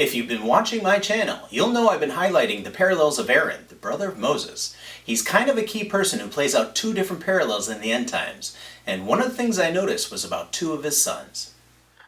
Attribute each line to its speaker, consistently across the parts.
Speaker 1: If you've been watching my channel, you'll know I've been highlighting the parallels of Aaron, the brother of Moses. He's kind of a key person who plays out two different parallels in the end times, and one of the things I noticed was about two of his sons.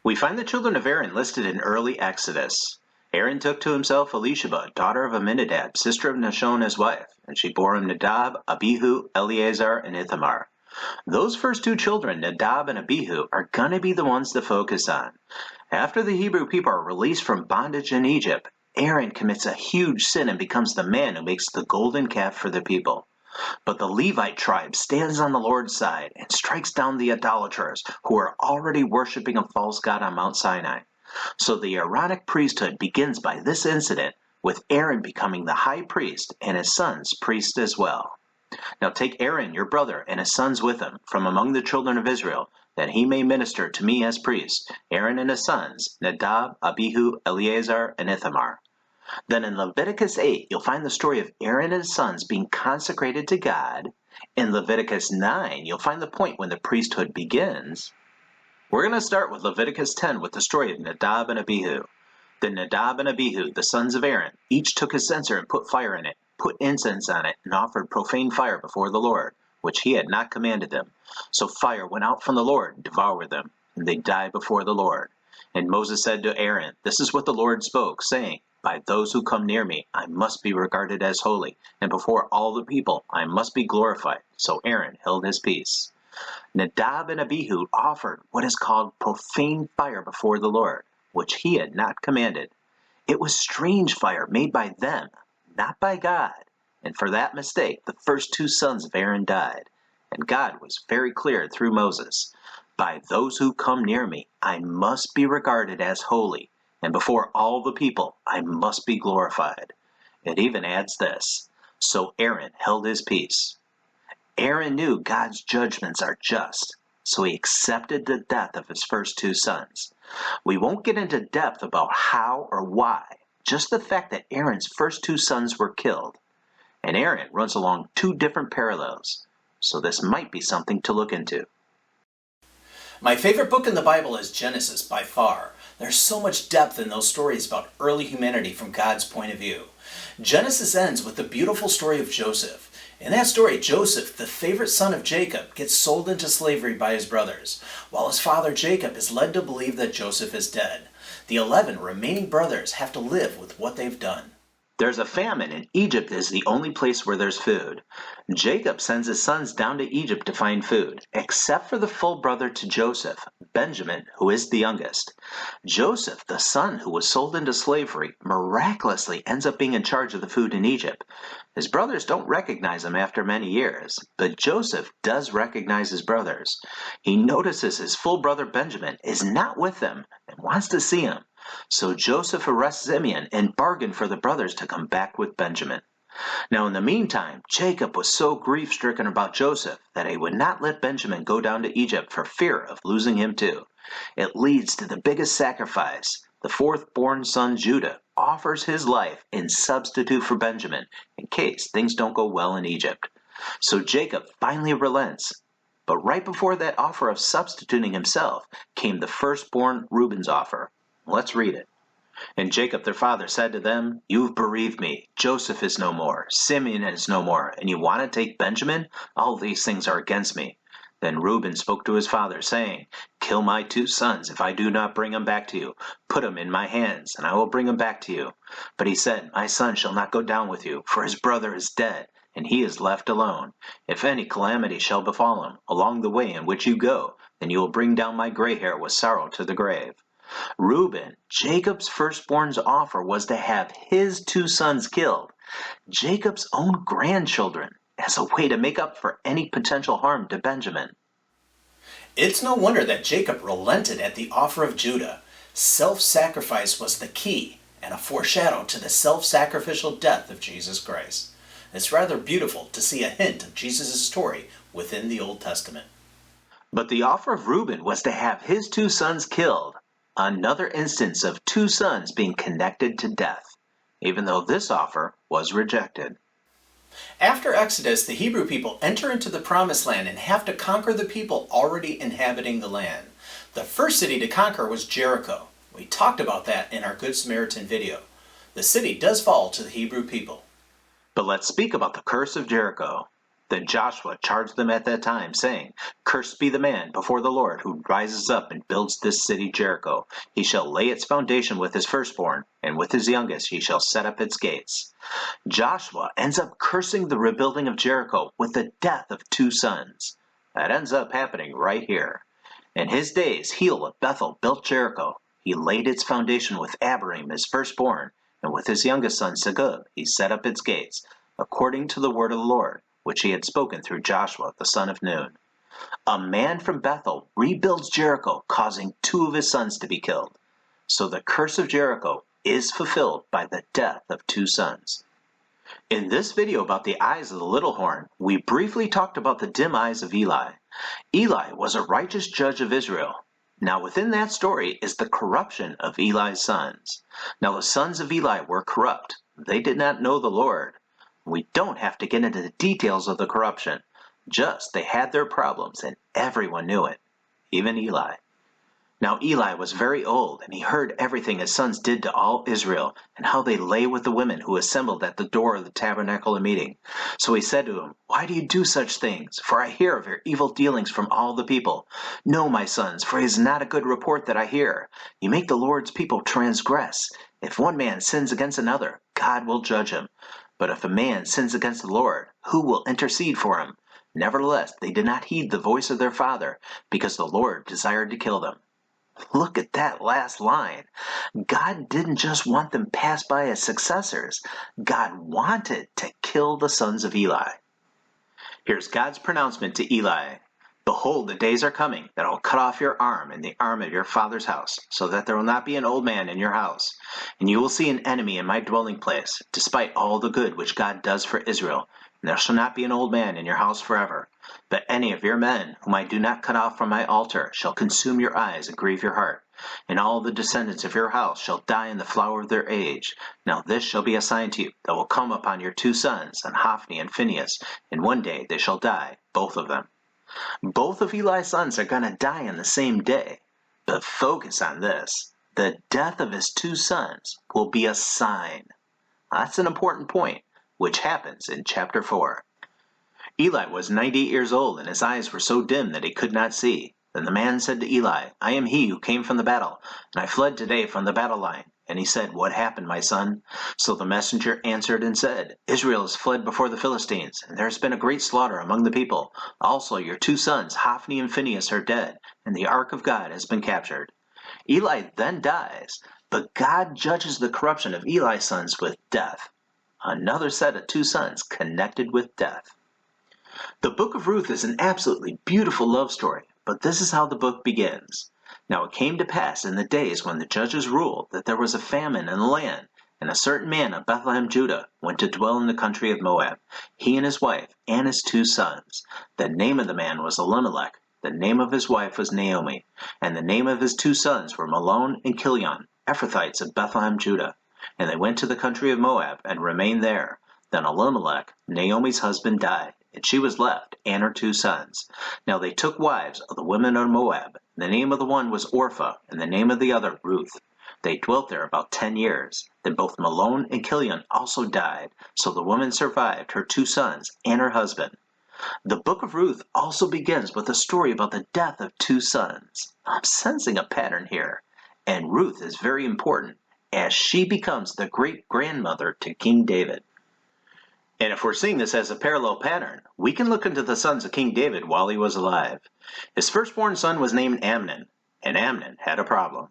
Speaker 2: We find the children of Aaron listed in early Exodus. Aaron took to himself Elisheba, daughter of Amminadab, sister of Nashon his wife, and she bore him Nadab, Abihu, Eleazar, and Ithamar. Those first two children, Nadab and Abihu, are going to be the ones to focus on. After the Hebrew people are released from bondage in Egypt, Aaron commits a huge sin and becomes the man who makes the golden calf for the people. But the Levite tribe stands on the Lord's side and strikes down the idolaters who are already worshiping a false god on Mount Sinai. So the Aaronic priesthood begins by this incident, with Aaron becoming the high priest and his sons priests as well. Now take Aaron your brother and his sons with him from among the children of Israel, that he may minister to me as priest, Aaron and his sons, Nadab, Abihu, Eleazar, and Ithamar. Then in Leviticus 8, you'll find the story of Aaron and his sons being consecrated to God. In Leviticus 9, you'll find the point when the priesthood begins. We're going to start with Leviticus 10 with the story of Nadab and Abihu. Then Nadab and Abihu, the sons of Aaron, each took a censer and put fire in it, put incense on it, and offered profane fire before the Lord, which he had not commanded them. So fire went out from the Lord and devoured them, and they died before the Lord. And Moses said to Aaron, "This is what the Lord spoke, saying, by those who come near me I must be regarded as holy, and before all the people I must be glorified." So Aaron held his peace. Nadab and Abihu offered what is called profane fire before the Lord, which he had not commanded. It was strange fire made by them, not by God. And for that mistake, the first two sons of Aaron died. And God was very clear through Moses. By those who come near me, I must be regarded as holy, and before all the people, I must be glorified. It even adds this, so Aaron held his peace. Aaron knew God's judgments are just, so he accepted the death of his first two sons. We won't get into depth about how or why, just the fact that Aaron's first two sons were killed. And Aaron runs along two different parallels, so this might be something to look into.
Speaker 1: My favorite book in the Bible is Genesis by far. There's so much depth in those stories about early humanity from God's point of view. Genesis ends with the beautiful story of Joseph. In that story, Joseph, the favorite son of Jacob, gets sold into slavery by his brothers, while his father Jacob is led to believe that Joseph is dead. The 11 remaining brothers have to live with what they've done.
Speaker 2: There's a famine, and Egypt is the only place where there's food. Jacob sends his sons down to Egypt to find food, except for the full brother to Joseph, Benjamin, who is the youngest. Joseph, the son who was sold into slavery, miraculously ends up being in charge of the food in Egypt. His brothers don't recognize him after many years, but Joseph does recognize his brothers. He notices his full brother Benjamin is not with them and wants to see him. So Joseph arrests Simeon and bargains for the brothers to come back with Benjamin. Now in the meantime, Jacob was so grief-stricken about Joseph that he would not let Benjamin go down to Egypt for fear of losing him too. It leads to the biggest sacrifice. The fourth-born son Judah offers his life in substitute for Benjamin in case things don't go well in Egypt. So Jacob finally relents. But right before that offer of substituting himself came the firstborn Reuben's offer. Let's read it. And Jacob their father said to them, "You've bereaved me. Joseph is no more, Simeon is no more, and you want to take Benjamin? All these things are against me." Then Reuben spoke to his father, saying, "Kill my two sons if I do not bring them back to you. Put them in my hands, and I will bring them back to you." But he said, "My son shall not go down with you, for his brother is dead, and he is left alone. If any calamity shall befall him along the way in which you go, then you will bring down my gray hair with sorrow to the grave." Reuben, Jacob's firstborn's offer was to have his two sons killed, Jacob's own grandchildren, as a way to make up for any potential harm to Benjamin.
Speaker 1: It's no wonder that Jacob relented at the offer of Judah. Self-sacrifice was the key, and a foreshadow to the self-sacrificial death of Jesus Christ. It's rather beautiful to see a hint of Jesus' story within the Old Testament.
Speaker 2: But the offer of Reuben was to have his two sons killed. Another instance of two sons being connected to death, even though this offer was rejected.
Speaker 1: After Exodus, the Hebrew people enter into the Promised Land and have to conquer the people already inhabiting the land. The first city to conquer was Jericho. We talked about that in our Good Samaritan video. The city does fall to the Hebrew people.
Speaker 2: But let's speak about the curse of Jericho. Then Joshua charged them at that time, saying, Cursed be the man before the Lord who rises up and builds this city Jericho. He shall lay its foundation with his firstborn, and with his youngest he shall set up its gates. Joshua ends up cursing the rebuilding of Jericho with the death of 2 sons. That ends up happening right here. In his days, Heel of Bethel built Jericho. He laid its foundation with Abiram his firstborn, and with his youngest son Segub he set up its gates, according to the word of the Lord, which he had spoken through Joshua the son of Nun. A man from Bethel rebuilds Jericho, causing 2 of his sons to be killed. So the curse of Jericho is fulfilled by the death of 2 sons. In this video about the eyes of the little horn, we briefly talked about the dim eyes of Eli. Eli was a righteous judge of Israel. Now within that story is the corruption of Eli's sons. Now the sons of Eli were corrupt. They did not know the Lord. We don't have to get into the details of the corruption. Just they had their problems and everyone knew it, even Eli. Now Eli was very old, and he heard everything his sons did to all Israel, and how they lay with the women who assembled at the door of the tabernacle of meeting. So he said to them, Why do you do such things? For I hear of your evil dealings from all the people. No, my sons, for it is not a good report that I hear. You make the Lord's people transgress. If one man sins against another, God will judge him. But if a man sins against the Lord, who will intercede for him? Nevertheless, they did not heed the voice of their father, because the Lord desired to kill them. Look at that last line. God didn't just want them passed by as successors. God wanted to kill the sons of Eli. Here's God's pronouncement to Eli. Behold, the days are coming that I will cut off your arm and the arm of your father's house, so that there will not be an old man in your house. And you will see an enemy in my dwelling place, despite all the good which God does for Israel. And there shall not be an old man in your house forever. But any of your men, whom I do not cut off from my altar, shall consume your eyes and grieve your heart. And all the descendants of your house shall die in the flower of their age. Now this shall be a sign to you that will come upon your 2 sons, and Hophni and Phinehas, and one day they shall die, both of them. Both of Eli's sons are going to die on the same day. But focus on this. The death of his 2 sons will be a sign. That's an important point, which happens in chapter 4. Eli was 98 years old, and his eyes were so dim that he could not see. Then the man said to Eli, I am he who came from the battle, and I fled today from the battle line. And he said, What happened, my son? So the messenger answered and said, Israel has fled before the Philistines, and there has been a great slaughter among the people. Also your 2 sons, Hophni and Phinehas, are dead, and the ark of God has been captured. Eli then dies, but God judges the corruption of Eli's sons with death. Another set of 2 sons connected with death. The book of Ruth is an absolutely beautiful love story, but this is how the book begins. Now it came to pass in the days when the judges ruled that there was a famine in the land, and a certain man of Bethlehem, Judah, went to dwell in the country of Moab, he and his wife, and his 2 sons. The name of the man was Elimelech, the name of his wife was Naomi, and the name of his 2 sons were Mahlon and Chilion, Ephrathites of Bethlehem, Judah. And they went to the country of Moab, and remained there. Then Elimelech, Naomi's husband, died, and she was left, and her 2 sons. Now they took wives of the women of Moab. The name of the one was Orpah, and the name of the other Ruth. They dwelt there about 10 years. Then both Mahlon and Chilion also died, so the woman survived her 2 sons and her husband. The book of Ruth also begins with a story about the death of 2 sons. I'm sensing a pattern here, and Ruth is very important, as she becomes the great-grandmother to King David. And if we're seeing this as a parallel pattern, we can look into the sons of King David while he was alive. His firstborn son was named Amnon, and Amnon had a problem.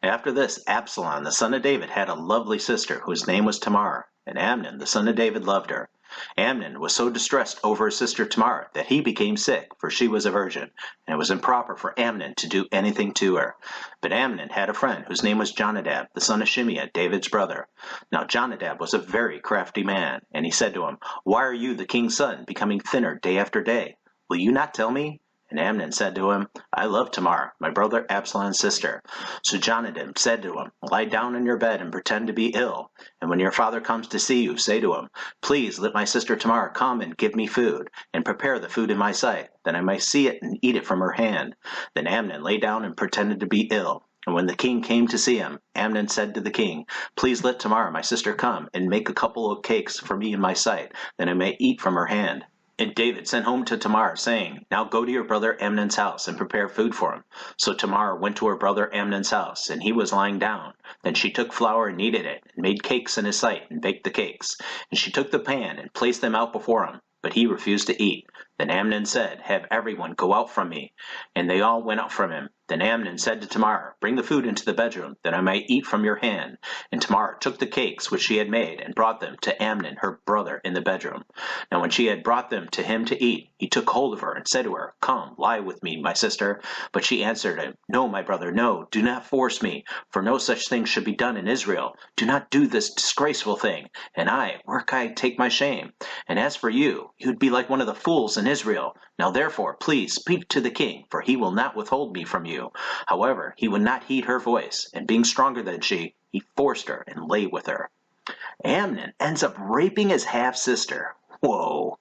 Speaker 2: After this, Absalom, the son of David, had a lovely sister whose name was Tamar, and Amnon, the son of David, loved her. Amnon was so distressed over his sister Tamar that he became sick, for she was a virgin, and it was improper for Amnon to do anything to her. But Amnon had a friend whose name was Jonadab, the son of Shimeah, David's brother. Now Jonadab was a very crafty man, and he said to him, Why are you, the king's son, becoming thinner day after day? Will you not tell me? And Amnon said to him, I love Tamar, my brother Absalom's sister. So Jonadab said to him, Lie down in your bed and pretend to be ill. And when your father comes to see you, say to him, Please let my sister Tamar come and give me food, and prepare the food in my sight, that I may see it and eat it from her hand. Then Amnon lay down and pretended to be ill. And when the king came to see him, Amnon said to the king, "Please let Tamar my sister come, and make a couple of cakes for me in my sight, that I may eat from her hand." And David sent home to Tamar, saying, "Now go to your brother Amnon's house, and prepare food for him." So Tamar went to her brother Amnon's house, and he was lying down. Then she took flour and kneaded it, and made cakes in his sight, and baked the cakes. And she took the pan, and placed them out before him. But he refused to eat. Then Amnon said, "Have everyone go out from me." And they all went out from him. Then Amnon said to Tamar, "Bring the food into the bedroom, that I may eat from your hand." And Tamar took the cakes which she had made, and brought them to Amnon her brother in the bedroom. Now when she had brought them to him to eat, he took hold of her, and said to her, "Come, lie with me, my sister." But she answered him, "No, my brother, no, do not force me, for no such thing should be done in Israel. Do not do this disgraceful thing, and where can I take my shame? And as for you, you would be like one of the fools in Israel. Now therefore, please speak to the king, for he will not withhold me from you." However, he would not heed her voice, and being stronger than she, he forced her and lay with her. Amnon ends up raping his half-sister. Whoa.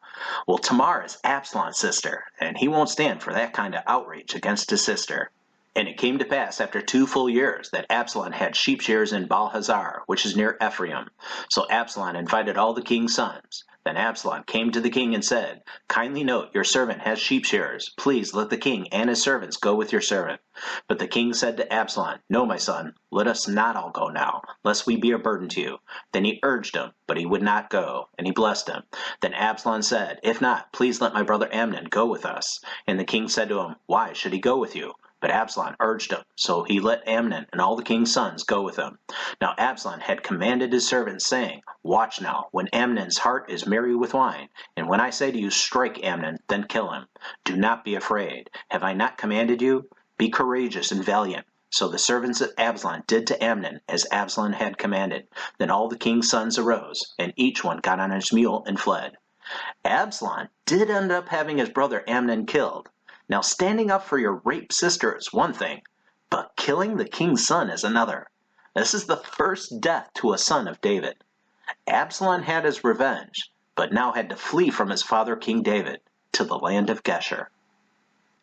Speaker 2: Well, Tamar is Absalom's sister, and he won't stand for that kind of outrage against his sister. And it came to pass after 2 full years that Absalom had sheep shears in Baal-hazar, which is near Ephraim. So Absalom invited all the king's sons. Then Absalom came to the king and said, "Kindly note, your servant has sheep shearers. Please let the king and his servants go with your servant." But the king said to Absalom, "No, my son, let us not all go now, lest we be a burden to you." Then he urged him, but he would not go, and he blessed him. Then Absalom said, "If not, please let my brother Amnon go with us." And the king said to him, "Why should he go with you?" But Absalom urged him, so he let Amnon and all the king's sons go with him. Now Absalom had commanded his servants, saying, "Watch now, when Amnon's heart is merry with wine, and when I say to you, 'Strike Amnon,' then kill him. Do not be afraid. Have I not commanded you? Be courageous and valiant." So the servants of Absalom did to Amnon as Absalom had commanded. Then all the king's sons arose, and each one got on his mule and fled. Absalom did end up having his brother Amnon killed. Now, standing up for your raped sister is one thing, but killing the king's son is another. This is the first death to a son of David. Absalom had his revenge, but now had to flee from his father King David to the land of Geshur.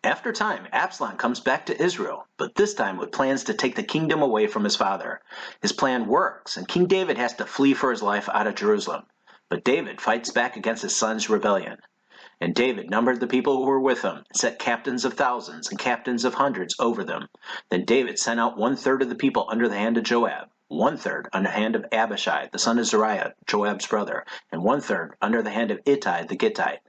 Speaker 2: After time, Absalom comes back to Israel, but this time with plans to take the kingdom away from his father. His plan works, and King David has to flee for his life out of Jerusalem. But David fights back against his son's rebellion. And David numbered the people who were with him, and set captains of thousands and captains of hundreds over them. Then David sent out 1/3 of the people under the hand of Joab, 1/3 under the hand of Abishai, the son of Zeruiah, Joab's brother, and 1/3 under the hand of Ittai the Gittite.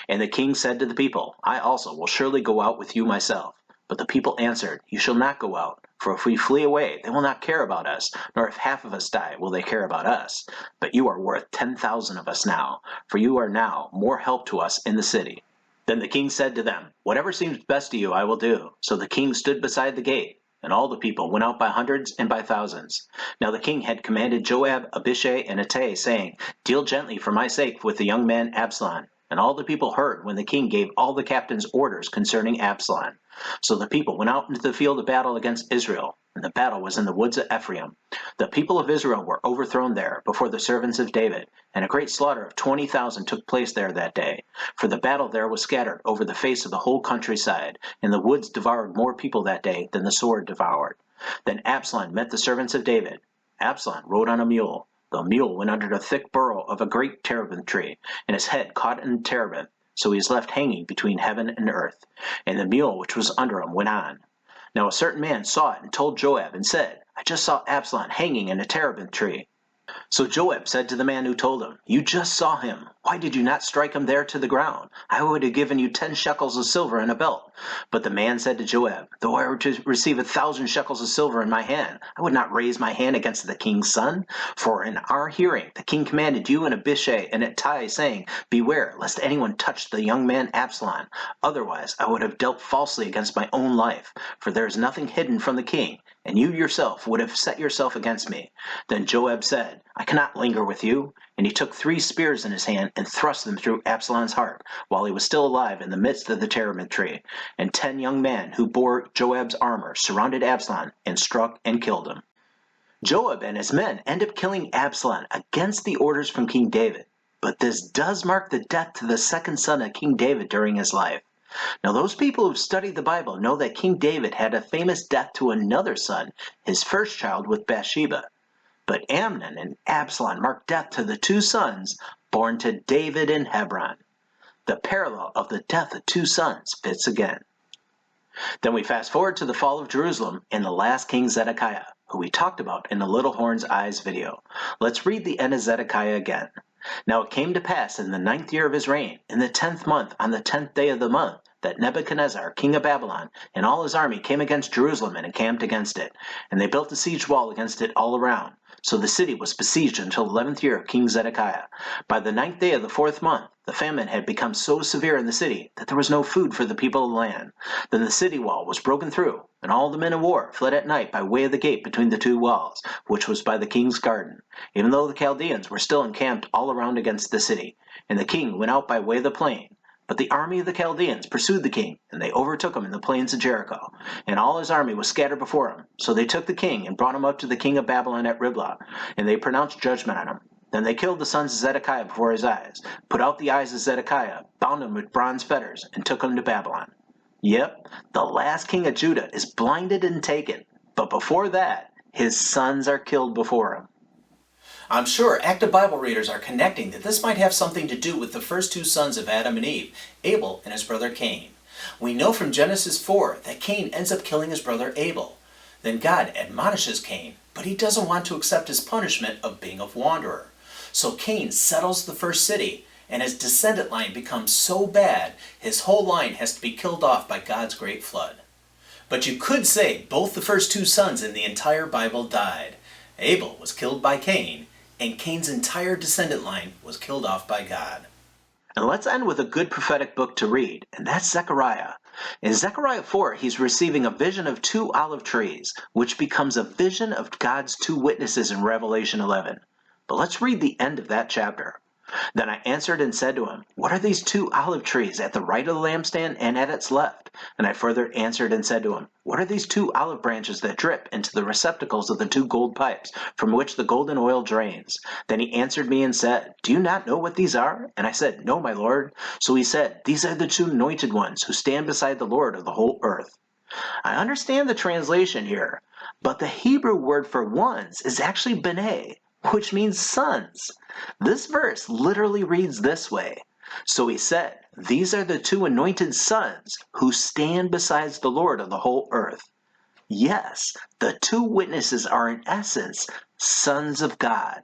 Speaker 2: And the king said to the people, "I also will surely go out with you myself." But the people answered, "You shall not go out, for if we flee away, they will not care about us, nor if half of us die will they care about us. But you are worth 10,000 of us now, for you are now more help to us in the city." Then the king said to them, "Whatever seems best to you I will do." So the king stood beside the gate, and all the people went out by hundreds and by thousands. Now the king had commanded Joab, Abishai, and Ittai, saying, "Deal gently for my sake with the young man Absalom." And all the people heard when the king gave all the captains orders concerning Absalom. So the people went out into the field of battle against Israel, and the battle was in the woods of Ephraim. The people of Israel were overthrown there before the servants of David, and a great slaughter of 20,000 took place there that day. For the battle there was scattered over the face of the whole countryside, and the woods devoured more people that day than the sword devoured. Then Absalom met the servants of David. Absalom rode on a mule. The mule went under the thick burrow of a great terebinth tree, and his head caught in the terebinth, so he was left hanging between heaven and earth. And the mule which was under him went on. Now a certain man saw it and told Joab, and said, "I just saw Absalom hanging in a terebinth tree." So Joab said to the man who told him, "You just saw him. Why did you not strike him there to the ground? I would have given you 10 shekels of silver and a belt." But the man said to Joab, "Though I were to receive 1,000 shekels of silver in my hand, I would not raise my hand against the king's son. For in our hearing the king commanded you and Abishai and Ittai, saying, 'Beware, lest anyone touch the young man Absalom. Otherwise I would have dealt falsely against my own life. For there is nothing hidden from the king, and you yourself would have set yourself against me.' Then Joab said, 'I cannot linger with you.' And he took 3 spears in his hand and thrust them through Absalom's heart, while he was still alive in the midst of the terebinth tree. And 10 young men who bore Joab's armor surrounded Absalom and struck and killed him. Joab and his men end up killing Absalom against the orders from King David. But this does mark the death to the second son of King David during his life. Now those people who've studied the Bible know that King David had a famous death to another son, his first child with Bathsheba. But Amnon and Absalom mark death to the two sons born to David in Hebron. The parallel of the death of two sons fits again. Then we fast forward to the fall of Jerusalem and the last king Zedekiah, who we talked about in the Little Horn's Eyes video. Let's read the end of Zedekiah again. Now it came to pass in the 9th year of his reign, in the 10th month, on the 10th day of the month, that Nebuchadnezzar, king of Babylon, and all his army came against Jerusalem and encamped against it. And they built a siege wall against it all around. So the city was besieged until the 11th year of King Zedekiah. By the 9th day of the 4th month, the famine had become so severe in the city that there was no food for the people of the land. Then the city wall was broken through, and all the men of war fled at night by way of the gate between the two walls, which was by the king's garden, even though the Chaldeans were still encamped all around against the city. And the king went out by way of the plain. But the army of the Chaldeans pursued the king, and they overtook him in the plains of Jericho. And all his army was scattered before him. So they took the king and brought him up to the king of Babylon at Riblah, and they pronounced judgment on him. Then they killed the sons of Zedekiah before his eyes, put out the eyes of Zedekiah, bound him with bronze fetters, and took him to Babylon. Yep, the last king of Judah is blinded and taken, but before that, his sons are killed before him.
Speaker 1: I'm sure active Bible readers are connecting that this might have something to do with the first two sons of Adam and Eve, Abel and his brother Cain. We know from Genesis 4 that Cain ends up killing his brother Abel. Then God admonishes Cain, but he doesn't want to accept his punishment of being a wanderer. So Cain settles the first city, and his descendant line becomes so bad, his whole line has to be killed off by God's great flood. But you could say both the first two sons in the entire Bible died. Abel was killed by Cain, and Cain's entire descendant line was killed off by God.
Speaker 2: And let's end with a good prophetic book to read, and that's Zechariah. In Zechariah 4, he's receiving a vision of two olive trees, which becomes a vision of God's two witnesses in Revelation 11. But let's read the end of that chapter. Then I answered and said to him, What are these two olive trees at the right of the lampstand and at its left? And I further answered and said to him, What are these two olive branches that drip into the receptacles of the two gold pipes, from which the golden oil drains? Then he answered me and said, Do you not know what these are? And I said, No, my Lord. So he said, These are the two anointed ones who stand beside the Lord of the whole earth. I understand the translation here, but the Hebrew word for ones is actually b'nai, which means sons. This verse literally reads this way. So he said, These are the two anointed sons who stand beside the Lord of the whole earth. Yes, the two witnesses are in essence sons of God.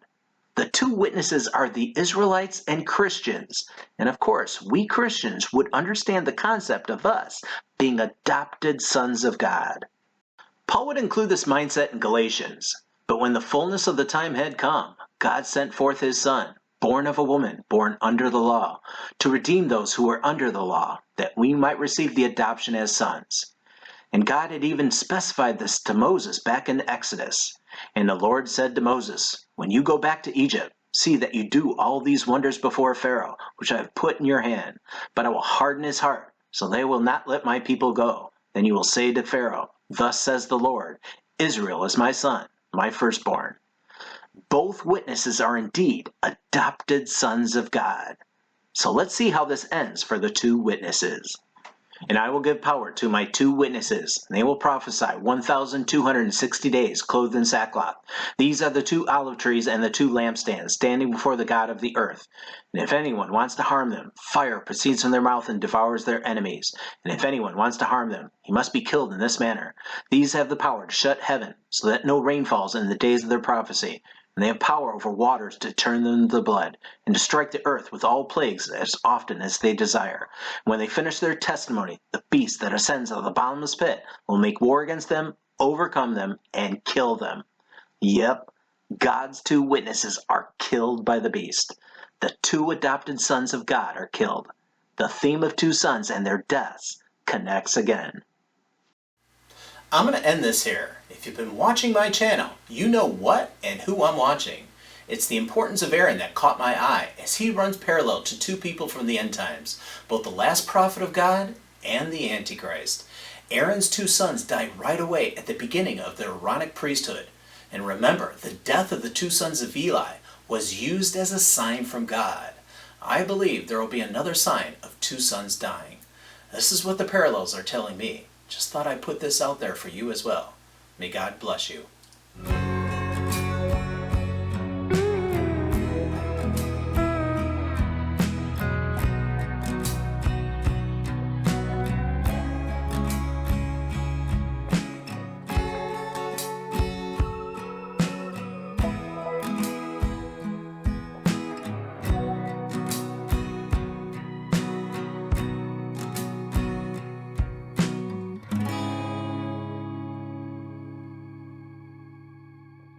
Speaker 2: The two witnesses are the Israelites and Christians. And of course, we Christians would understand the concept of us being adopted sons of God. Paul would include this mindset in Galatians. But when the fullness of the time had come, God sent forth his Son, born of a woman, born under the law, to redeem those who were under the law, that we might receive the adoption as sons. And God had even specified this to Moses back in Exodus. And the Lord said to Moses, When you go back to Egypt, see that you do all these wonders before Pharaoh, which I have put in your hand. But I will harden his heart, so they will not let my people go. Then you will say to Pharaoh, Thus says the Lord, Israel is my son, my firstborn. Both witnesses are indeed adopted sons of God. So let's see how this ends for the two witnesses. And I will give power to my two witnesses, and they will prophesy 1,260 days, clothed in sackcloth. These are the two olive trees and the two lampstands, standing before the God of the earth. And if anyone wants to harm them, fire proceeds from their mouth and devours their enemies. And if anyone wants to harm them, he must be killed in this manner. These have the power to shut heaven, so that no rain falls in the days of their prophecy. And they have power over waters to turn them to blood, and to strike the earth with all plagues as often as they desire. When they finish their testimony, the beast that ascends out of the bottomless pit will make war against them, overcome them, and kill them. Yep, God's two witnesses are killed by the beast. The two adopted sons of God are killed. The theme of two sons and their deaths connects again.
Speaker 1: I'm going to end this here. If you've been watching my channel, you know what and who I'm watching. It's the importance of Aaron that caught my eye, as he runs parallel to two people from the end times, both the last prophet of God and the Antichrist. Aaron's two sons died right away at the beginning of the Aaronic priesthood. And remember, the death of the two sons of Eli was used as a sign from God. I believe there will be another sign of two sons dying. This is what the parallels are telling me. Just thought I'd put this out there for you as well. May God bless you.